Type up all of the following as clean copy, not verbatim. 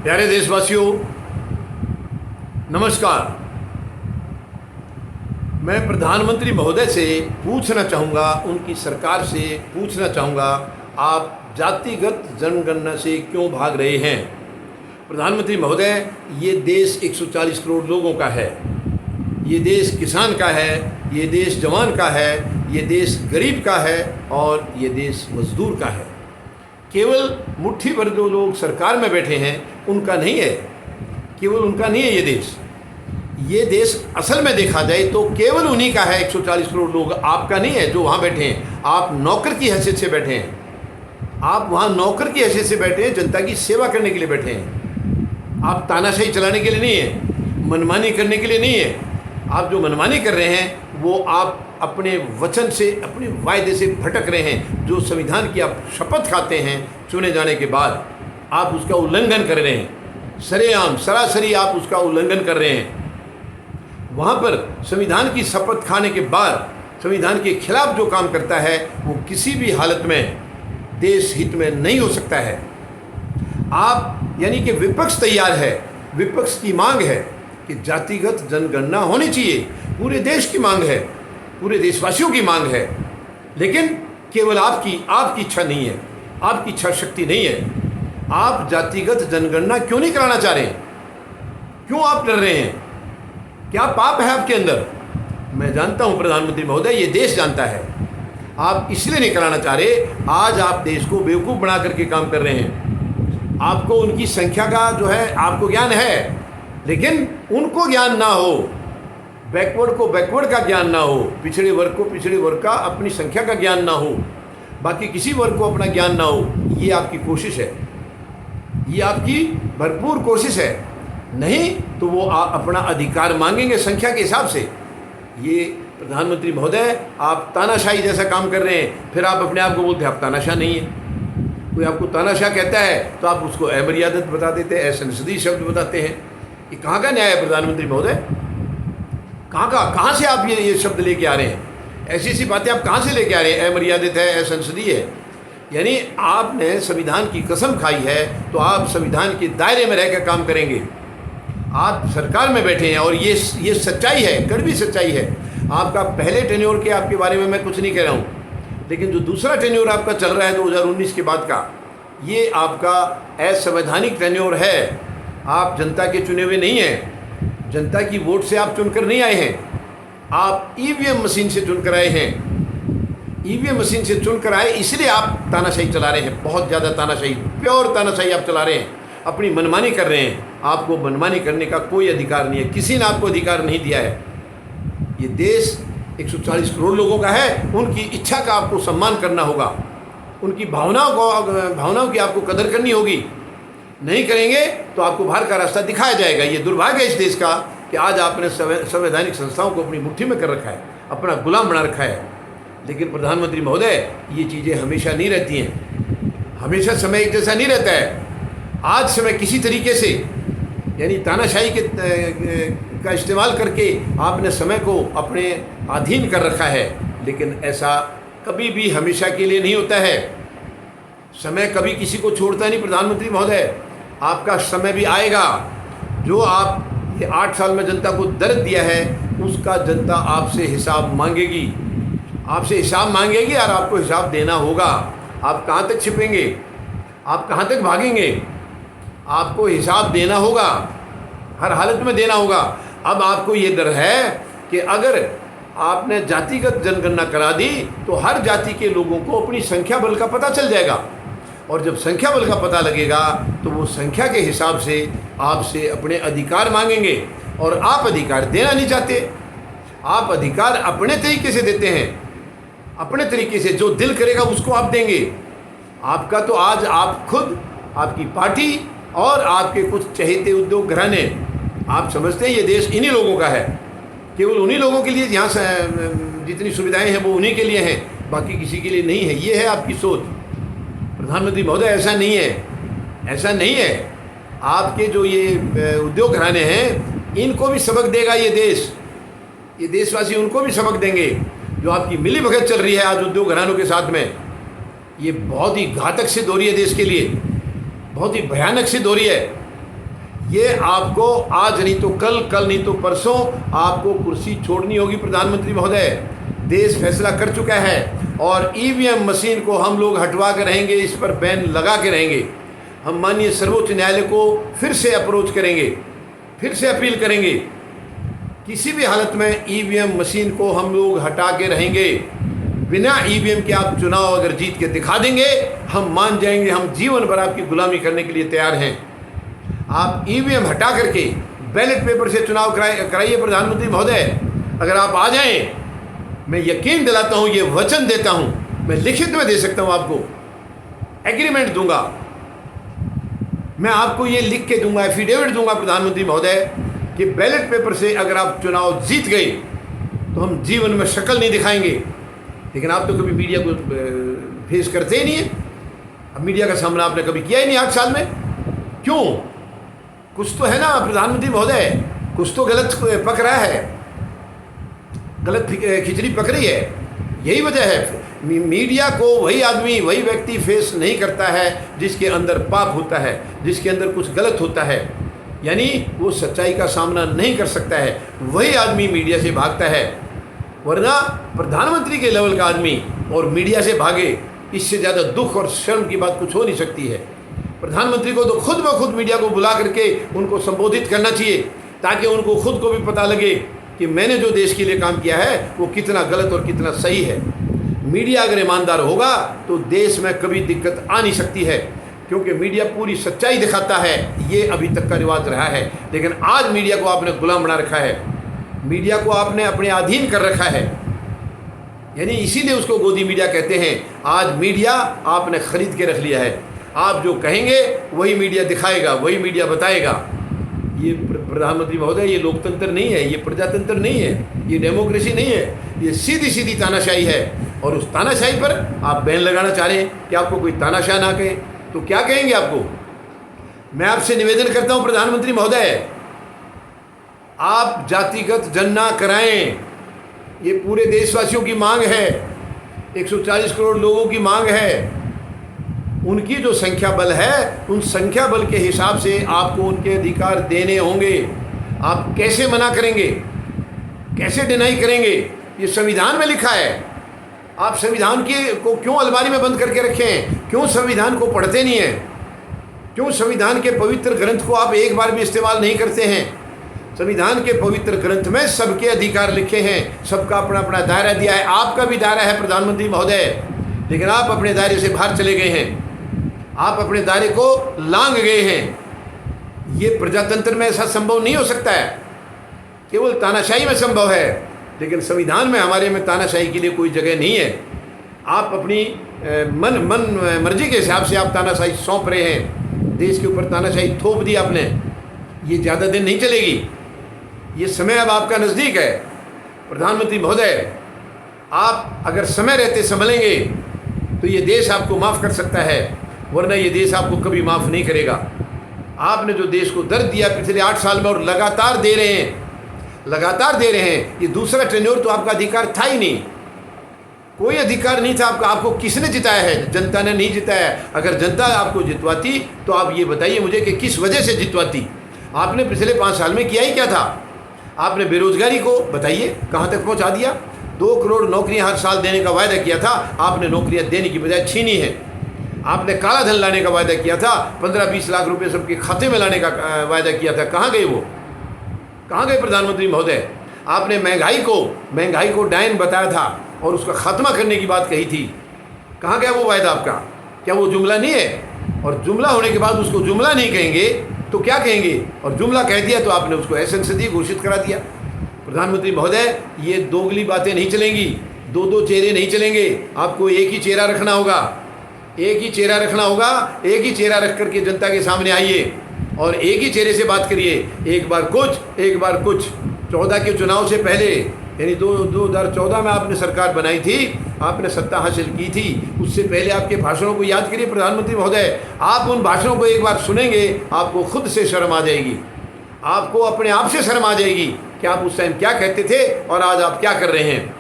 प्यारे देशवासियों, नमस्कार। मैं प्रधानमंत्री महोदय से पूछना चाहूँगा, उनकी सरकार से पूछना चाहूँगा, आप जातिगत जनगणना से क्यों भाग रहे हैं? प्रधानमंत्री महोदय, ये देश 140 करोड़ लोगों का है, ये देश किसान का है, ये देश जवान का है, ये देश गरीब का है और ये देश मजदूर का है। केवल मुट्ठी भर जो लोग सरकार में बैठे हैं उनका नहीं है, केवल उनका नहीं है ये देश। ये देश असल में देखा जाए तो केवल उन्हीं का है। 140 करोड़ लोग आपका नहीं है जो वहाँ बैठे हैं। आप नौकर की हैसियत से बैठे हैं, आप वहाँ नौकर की हैसियत से बैठे हैं, जनता की सेवा करने के लिए बैठे हैं। आप तानाशाही चलाने के लिए नहीं है, मनमानी करने के लिए नहीं है। आप जो मनमानी कर रहे हैं वो आप अपने वचन से, अपने वायदे से भटक रहे हैं। जो संविधान की आप शपथ खाते हैं चुने जाने के बाद, आप उसका उल्लंघन कर रहे हैं। सरेआम सरासरी आप उसका उल्लंघन कर रहे हैं। वहाँ पर संविधान की शपथ खाने के बाद संविधान के खिलाफ जो काम करता है वो किसी भी हालत में देश हित में नहीं हो सकता है। आप यानी कि विपक्ष तैयार है, विपक्ष की मांग है कि जातिगत जनगणना होनी चाहिए, पूरे देश की मांग है, पूरे देशवासियों की मांग है। लेकिन केवल आपकी इच्छा नहीं है, आपकी इच्छा शक्ति नहीं है। आप जातिगत जनगणना क्यों नहीं कराना चाह रहे? क्यों आप डर रहे हैं? क्या पाप है आपके अंदर? मैं जानता हूं प्रधानमंत्री महोदय, ये देश जानता है। आप इसलिए नहीं कराना चाह रहे। आज आप देश को बेवकूफ़ बना करके काम कर रहे हैं। आपको उनकी संख्या का जो है आपको ज्ञान है, लेकिन उनको ज्ञान ना हो, बैकवर्ड को बैकवर्ड का ज्ञान ना हो, पिछड़े वर्ग को पिछड़े वर्ग का अपनी संख्या का ज्ञान ना हो, बाकी किसी वर्ग को अपना ज्ञान ना हो। ये आपकी कोशिश है, ये आपकी भरपूर कोशिश है। नहीं तो वो अपना अधिकार मांगेंगे संख्या के हिसाब से। ये प्रधानमंत्री महोदय, आप तानाशाही जैसा काम कर रहे हैं। फिर आप अपने आप को बोलते हैं आप तानाशाह नहीं है। कोई आपको तानाशाह कहता है तो आप उसको अमर्यादित बता देते हैं, असंसदीय शब्द बताते हैं। ये कहाँ का न्याय है प्रधानमंत्री महोदय? कहाँ से आप ये शब्द लेके आ रहे हैं? ऐसी ऐसी बातें आप कहाँ से लेके आ रहे हैं? अमर्यादित है, असंसदीय है। यानी आपने संविधान की कसम खाई है तो आप संविधान के दायरे में रहकर काम करेंगे। आप सरकार में बैठे हैं और ये सच्चाई है, कड़वी सच्चाई है। आपका पहले टेन्योर के आपके बारे में मैं कुछ नहीं कह रहा हूँ, लेकिन जो दूसरा टेन्योर आपका चल रहा है 2019 के बाद का, ये आपका असंवैधानिक टेन्योर है। आप जनता के चुने हुए नहीं हैं, जनता की वोट से आप चुनकर नहीं आए हैं। आप ईवीएम मशीन से चुनकर आए हैं। ईवीएम मशीन से चुनकर आए, इसलिए आप तानाशाही चला रहे हैं। बहुत ज़्यादा तानाशाही, प्योर तानाशाही आप चला रहे हैं, अपनी मनमानी कर रहे हैं। आपको मनमानी करने का कोई अधिकार नहीं है, किसी ने आपको अधिकार नहीं दिया है। ये देश 140 करोड़ लोगों का है, उनकी इच्छा का आपको सम्मान करना होगा, उनकी भावनाओं की आपको कदर करनी होगी। नहीं करेंगे तो आपको बाहर का रास्ता दिखाया जाएगा। ये दुर्भाग्य है इस देश का कि आज आपने संवैधानिक संस्थाओं को अपनी मुट्ठी में कर रखा है, अपना गुलाम बना रखा है। लेकिन प्रधानमंत्री महोदय, ये चीज़ें हमेशा नहीं रहती हैं, हमेशा समय एक जैसा नहीं रहता है। आज समय किसी तरीके से यानी तानाशाही का इस्तेमाल करके आपने समय को अपने अधीन कर रखा है, लेकिन ऐसा कभी भी हमेशा के लिए नहीं होता है। समय कभी किसी को छोड़ता नहीं प्रधानमंत्री महोदय। आपका समय भी आएगा। जो आप ये 8 साल में जनता को दर्द दिया है उसका जनता आपसे हिसाब मांगेगी, आपसे हिसाब मांगेगी और आपको हिसाब देना होगा। आप कहाँ तक छिपेंगे? आप कहाँ तक भागेंगे? आपको हिसाब देना होगा, हर हालत में देना होगा। अब आपको ये डर है कि अगर आपने जातिगत जनगणना करा दी तो हर जाति के लोगों को अपनी संख्या बल का पता चल जाएगा, और जब संख्या बल का पता लगेगा तो वो संख्या के हिसाब से आपसे अपने अधिकार मांगेंगे। और आप अधिकार देना नहीं चाहते, आप अधिकार अपने तरीके से देते हैं, अपने तरीके से जो दिल करेगा उसको आप देंगे। आपका तो आज आप खुद, आपकी पार्टी और आपके कुछ चहेते उद्योग घराने, आप समझते हैं ये देश इन्हीं लोगों का है, केवल उन्हीं लोगों के लिए यहाँ से जितनी सुविधाएं हैं वो उन्हीं के लिए हैं, बाकी किसी के लिए नहीं है। ये है आपकी सोच प्रधानमंत्री महोदय। ऐसा नहीं है, ऐसा नहीं है। आपके जो ये उद्योग घराने हैं इनको भी सबक देगा ये देश, ये देशवासी उनको भी सबक देंगे। जो आपकी मिली भगत चल रही है आज उद्योग घरानों के साथ में, ये बहुत ही घातक सिद्ध हो रही है देश के लिए, बहुत ही भयानक सिद्ध हो रही है। ये आपको आज नहीं तो कल, कल नहीं तो परसों आपको कुर्सी छोड़नी होगी प्रधानमंत्री महोदय। देश फैसला कर चुका है और ईवीएम मशीन को हम लोग हटवा के रहेंगे, इस पर बैन लगा के रहेंगे। हम माननीय सर्वोच्च न्यायालय को फिर से अप्रोच करेंगे, फिर से अपील करेंगे, किसी भी हालत में ईवीएम मशीन को हम लोग हटा के रहेंगे। बिना ईवीएम के आप चुनाव अगर जीत के दिखा देंगे, हम मान जाएंगे, हम जीवन भर आपकी गुलामी करने के लिए तैयार हैं। आप ईवीएम हटा करके बैलेट पेपर से चुनाव कराइए प्रधानमंत्री महोदय। अगर आप आ जाएं, मैं यकीन दिलाता हूं, ये वचन देता हूं, मैं लिखित में दे सकता हूं, आपको एग्रीमेंट दूंगा, मैं आपको ये लिख के दूंगा, एफिडेविट दूंगा प्रधानमंत्री महोदय कि बैलेट पेपर से अगर आप चुनाव जीत गए तो हम जीवन में शक्ल नहीं दिखाएंगे। लेकिन आप तो कभी मीडिया को फेस करते ही नहीं है। अब मीडिया का सामना आपने कभी किया ही नहीं 8 साल में। क्यों? कुछ तो है ना प्रधानमंत्री महोदय, कुछ तो गलत पक रहा है, गलत खिचड़ी पक रही है। यही वजह है मीडिया को वही आदमी, वही व्यक्ति फेस नहीं करता है जिसके अंदर पाप होता है, जिसके अंदर कुछ गलत होता है, यानी वो सच्चाई का सामना नहीं कर सकता है, वही आदमी मीडिया से भागता है। वरना प्रधानमंत्री के लेवल का आदमी और मीडिया से भागे, इससे ज़्यादा दुख और शर्म की बात कुछ हो नहीं सकती है। प्रधानमंत्री को तो खुद ब खुद मीडिया को बुला करके उनको संबोधित करना चाहिए, ताकि उनको खुद को भी पता लगे कि मैंने जो देश के लिए काम किया है वो कितना गलत और कितना सही है। मीडिया अगर ईमानदार होगा तो देश में कभी दिक्कत आ नहीं सकती है, क्योंकि मीडिया पूरी सच्चाई दिखाता है। ये अभी तक का रिवाज रहा है, लेकिन आज मीडिया को आपने गुलाम बना रखा है, मीडिया को आपने अपने अधीन कर रखा है, यानी इसीलिए उसको गोदी मीडिया कहते हैं। आज मीडिया आपने खरीद के रख लिया है, आप जो कहेंगे वही मीडिया दिखाएगा, वही मीडिया बताएगा। ये प्रधानमंत्री महोदय, ये लोकतंत्र नहीं है, ये प्रजातंत्र नहीं है, ये डेमोक्रेसी नहीं है, ये सीधी सीधी तानाशाही है। और उस तानाशाही पर आप बैन लगाना चाह रहे हैं कि आपको कोई तानाशाह ना कहे तो क्या कहेंगे आपको? मैं आपसे निवेदन करता हूं प्रधानमंत्री महोदय, आप जातिगत जनगणना कराएं। ये पूरे देशवासियों की मांग है, 140 करोड़ लोगों की मांग है। उनकी जो संख्या बल है, उन संख्या बल के हिसाब से आपको उनके अधिकार देने होंगे। आप कैसे मना करेंगे, कैसे डिनाई करेंगे? ये संविधान में लिखा है। आप संविधान को क्यों अलमारी में बंद करके रखे हैं? क्यों संविधान को पढ़ते नहीं हैं? क्यों संविधान के पवित्र ग्रंथ को आप एक बार भी इस्तेमाल नहीं करते हैं? संविधान के पवित्र ग्रंथ में सबके अधिकार लिखे हैं, सबका अपना अपना दायरा दिया है। आपका भी दायरा है प्रधानमंत्री महोदय, लेकिन आप अपने दायरे से बाहर चले गए हैं, आप अपने दायरे को लांघ गए हैं। ये प्रजातंत्र में ऐसा संभव नहीं हो सकता है, केवल तानाशाही में संभव है, लेकिन संविधान में हमारे में तानाशाही के लिए कोई जगह नहीं है। आप अपनी मन मर्जी के हिसाब से आप तानाशाही सौंप रहे हैं, देश के ऊपर तानाशाही थोप दी आपने। ये ज़्यादा दिन नहीं चलेगी, ये समय अब आपका नज़दीक है। प्रधानमंत्री महोदय, आप अगर समय रहते संभलेंगे तो ये देश आपको माफ़ कर सकता है, वरना ये देश आपको कभी माफ़ नहीं करेगा। आपने जो देश को दर्द दिया पिछले 8 साल में और लगातार दे रहे हैं, लगातार दे रहे हैं, ये दूसरा टेन्योर तो आपका अधिकार था ही नहीं, कोई अधिकार नहीं था आपका। आपको किसने जिताया है? जनता ने नहीं जिताया। अगर जनता आपको जितवाती तो आप ये बताइए मुझे कि किस वजह से जितवाती। आपने पिछले 5 साल में किया ही क्या था? आपने बेरोजगारी को बताइए कहाँ तक पहुँचा दिया। 2 करोड़ नौकरियाँ हर साल देने का वायदा किया था, आपने नौकरियाँ देने की बजाय छीनी है। आपने काला धन लाने का वायदा किया था, 15-20 लाख रुपए सबके खाते में लाने का वायदा किया था, कहाँ गए वो? कहाँ गए प्रधानमंत्री महोदय? आपने महंगाई को डायन बताया था और उसका खात्मा करने की बात कही थी, कहाँ गया वो वायदा आपका? क्या वो जुमला नहीं है? और जुमला होने के बाद उसको जुमला नहीं कहेंगे तो क्या कहेंगे? और जुमला कह दिया तो आपने उसको असंसदीय घोषित करा दिया। प्रधानमंत्री महोदय, ये दोगली बातें नहीं चलेंगी, 2-2 चेहरे नहीं चलेंगे। आपको एक ही चेहरा रखना होगा, एक ही चेहरा रखना होगा। एक ही चेहरा रख करके जनता के सामने आइए और एक ही चेहरे से बात करिए, एक बार कुछ एक बार कुछ। 14 के चुनाव से पहले, यानी 2014 में आपने सरकार बनाई थी, आपने सत्ता हासिल की थी, उससे पहले आपके भाषणों को याद करिए प्रधानमंत्री महोदय। आप उन भाषणों को एक बार सुनेंगे, आपको खुद से शर्म आ जाएगी, आपको अपने आप से शर्म आ जाएगी कि आप उस टाइम क्या कहते थे और आज आप क्या कर रहे हैं।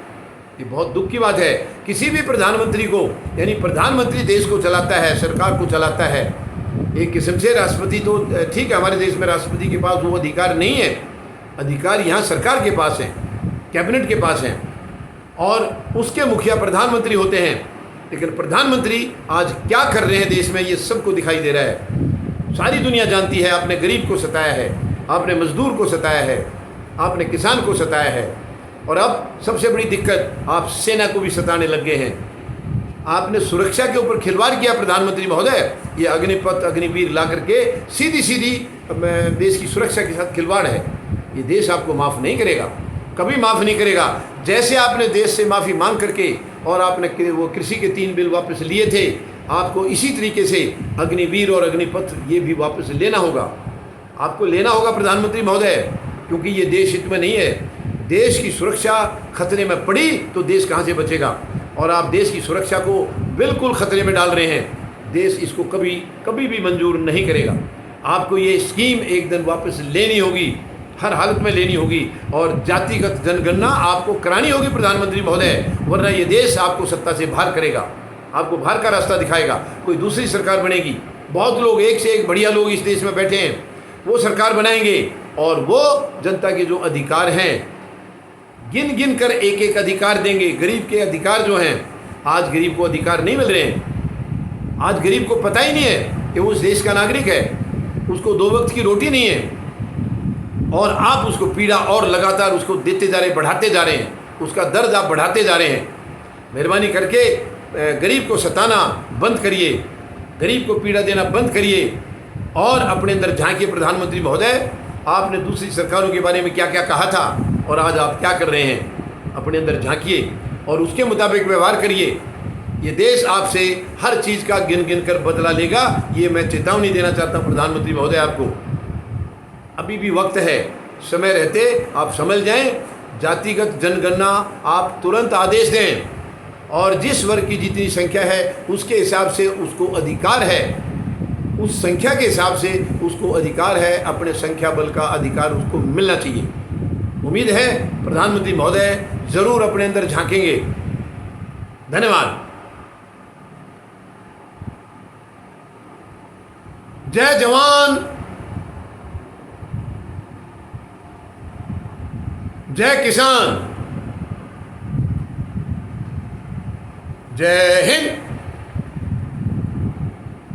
ये बहुत दुख की बात है। किसी भी प्रधानमंत्री को, यानी प्रधानमंत्री देश को चलाता है, सरकार को चलाता है, एक किस्म से राष्ट्रपति तो ठीक है, हमारे देश में राष्ट्रपति के पास वो अधिकार नहीं है, अधिकार यहाँ सरकार के पास है, कैबिनेट के पास है, और उसके मुखिया प्रधानमंत्री होते हैं। लेकिन प्रधानमंत्री आज क्या कर रहे हैं देश में, ये सबको दिखाई दे रहा है। सारी दुनिया जानती है, आपने गरीब को सताया है, आपने मजदूर को सताया है, आपने किसान को सताया है, और अब सबसे बड़ी दिक्कत, आप सेना को भी सताने लग गए हैं। आपने सुरक्षा के ऊपर खिलवाड़ किया प्रधानमंत्री महोदय। ये अग्निपथ अग्निवीर ला करके सीधी सीधी देश की सुरक्षा के साथ खिलवाड़ है। ये देश आपको माफ़ नहीं करेगा, कभी माफ़ नहीं करेगा। जैसे आपने देश से माफ़ी मांग करके और आपने वो कृषि के 3 बिल वापस लिए थे, आपको इसी तरीके से अग्निवीर और अग्निपथ ये भी वापस लेना होगा, आपको लेना होगा प्रधानमंत्री महोदय, क्योंकि ये देश हित में नहीं है। देश की सुरक्षा खतरे में पड़ी तो देश कहाँ से बचेगा, और आप देश की सुरक्षा को बिल्कुल खतरे में डाल रहे हैं। देश इसको कभी कभी भी मंजूर नहीं करेगा। आपको ये स्कीम एक दिन वापस लेनी होगी, हर हालत में लेनी होगी, और जातिगत जनगणना आपको करानी होगी प्रधानमंत्री महोदय, वरना ये देश आपको सत्ता से बाहर करेगा, आपको बाहर का रास्ता दिखाएगा। कोई दूसरी सरकार बनेगी, बहुत लोग, एक से एक बढ़िया लोग इस देश में बैठे हैं, वो सरकार बनाएंगे, और वो जनता के जो अधिकार हैं गिन गिन कर एक एक अधिकार देंगे। गरीब के अधिकार जो हैं, आज गरीब को अधिकार नहीं मिल रहे हैं। आज गरीब को पता ही नहीं है कि वो उस देश का नागरिक है, उसको 2 वक्त की रोटी नहीं है, और आप उसको पीड़ा और लगातार उसको देते जा रहे हैं, बढ़ाते जा रहे हैं, उसका दर्द आप बढ़ाते जा रहे हैं। मेहरबानी करके गरीब को सताना बंद करिए, गरीब को पीड़ा देना बंद करिए, और अपने अंदर झांकिए। प्रधानमंत्री महोदय, आपने दूसरी सरकारों के बारे में क्या क्या कहा था और आज आप क्या कर रहे हैं, अपने अंदर झांकिए और उसके मुताबिक व्यवहार करिए। ये देश आपसे हर चीज़ का गिन गिन कर बदला लेगा, ये मैं चेतावनी देना चाहता हूँ प्रधानमंत्री महोदय आपको। अभी भी वक्त है, समय रहते आप समझ जाएं। जातिगत जनगणना आप तुरंत आदेश दें, और जिस वर्ग की जितनी संख्या है उसके हिसाब से उसको अधिकार है, उस संख्या के हिसाब से उसको अधिकार है, अपने संख्या बल का अधिकार उसको मिलना चाहिए। उम्मीद है प्रधानमंत्री महोदय ज़रूर अपने अंदर झांकेंगे। धन्यवाद। जय जवान, जय किसान, जय हिंद।